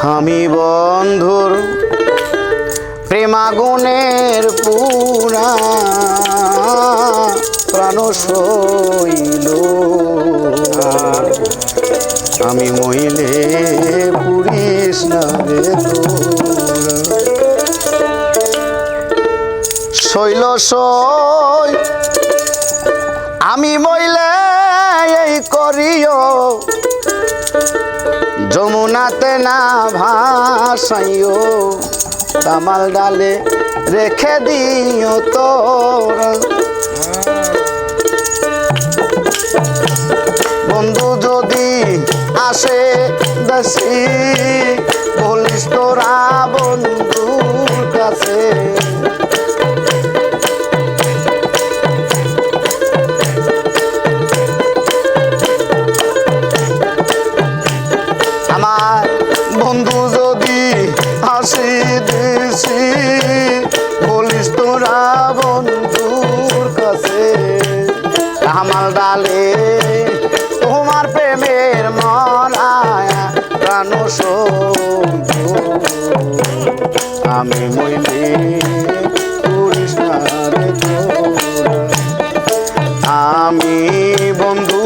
আমি বন্ধুর প্রেমাগুণের পুরা প্রাণ শৈল আমি মইলে পুরিস না রে শৈল সই আমি মইলে এই করিও যমুনাতে না ভাসাইও তামাল ডালে রেখে দিও তোর বন্ধু যদি আসে দেশি বলিস তোরা বন্ধুর কাছে আমার বন্ধু যদি আসি দেশি বলিস তোরা বন্ধুর কাছে কামাল ডালে তোমার প্রেমের মরায় প্রাণ আমি মইলে পুরিস না রে আমি বন্ধু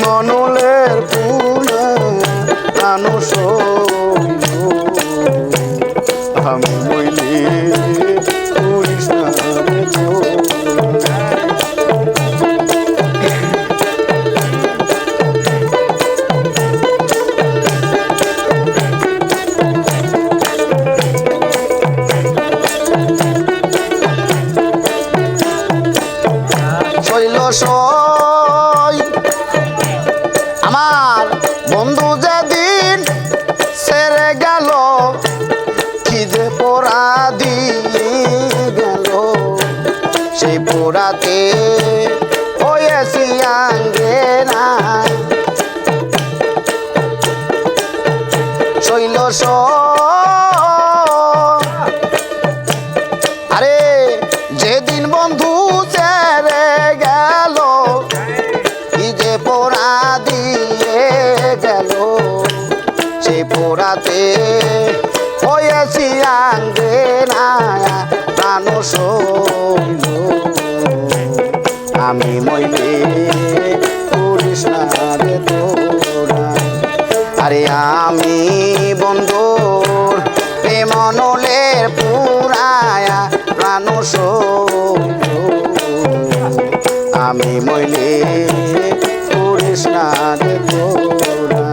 মনলের পুরা প্রাণ আমি মইলে পুরিস না রে আমার বন্ধু যেদিন ছেড়ে গেল খিদে পোড়া দিয়ে গেল সেই পোড়াতে হয়েছি আঙ্গেনা শৈল আরে যেদিন বন্ধু ছেড়ে গেল খিদে পোড়া দিয়ে গেল সেই পোড়াতে হয়েছি আঙ্গেনা প্রাণ শৈল আমি মইলে পুরিস না রে তোরা আরে আমি বন্ধুর প্রেমনলের পুরায়া প্রাণ শৈল আমি মইলে পুরিস না রে তোরা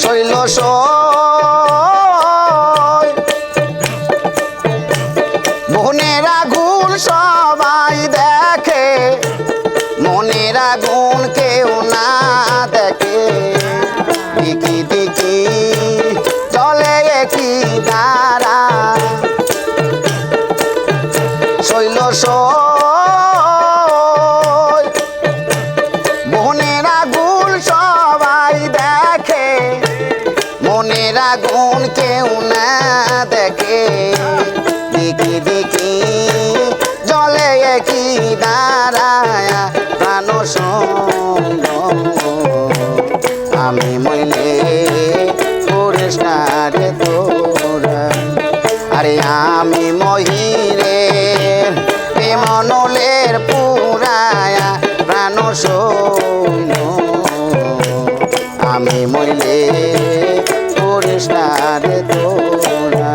শৈল মনের আগুন সবাই দেখে মনের আগুন কেউ না দেখে দিকি দিকি চলে কি দ্বারা শৈল মনের আগুন সবাই দেখে মনের আগুন কেউ না দেখে দিকি দিকি জলে কি দাঁড়ায় প্রাণ আমি মইলে পুরিস না রে তোরা আরে আমি মহিরে প্রেমনলের পুরায়া প্রাণ শৈল আমি মইলে পুরিস না রে তোরা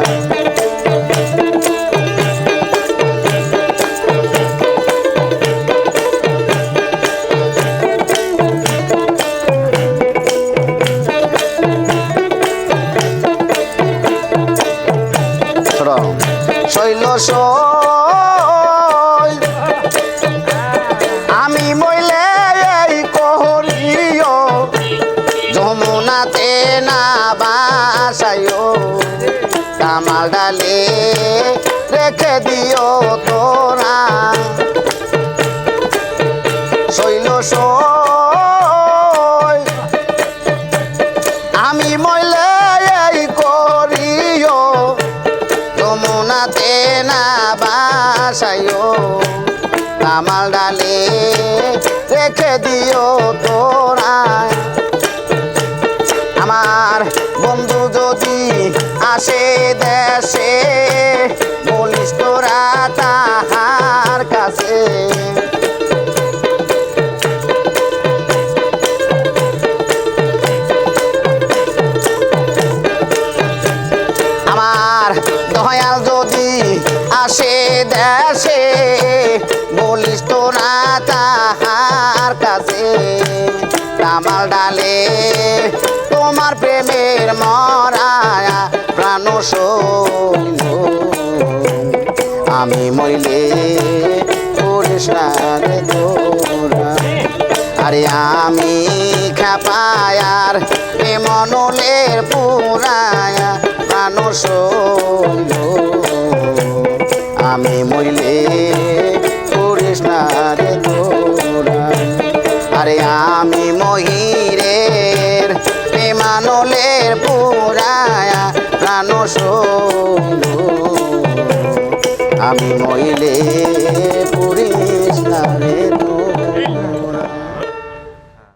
শৈল আমি মইলে এই করিও যমুনাতে না বাসাইও তামাল ডালে রেখে দিও তোরা শৈল আমি মইলে এই করিও যমুনাতে না বাসাইও কামাল ডালে রেখে দিও তোরা আমার বন্ধু যদি আসে দেশে বলিস তোরা তাহার কাছে আমার দয়াল যদি আসে দেশে বলিস তোরা তাহার কাছে কামাল ডালে তোমার প্রেমের মরায়া প্রাণ সইল আমি মইলে করিস না রে তোরা আরে আমি খাপায়ার মনলের পুরায়া প্রাণ সইল আমি মইলে করিস না রে তোরা আরে আমি মহিরের প্রেমানলের পুরায়া প্রাণ সইল আমি মইলে পুরিস না রে তোরা।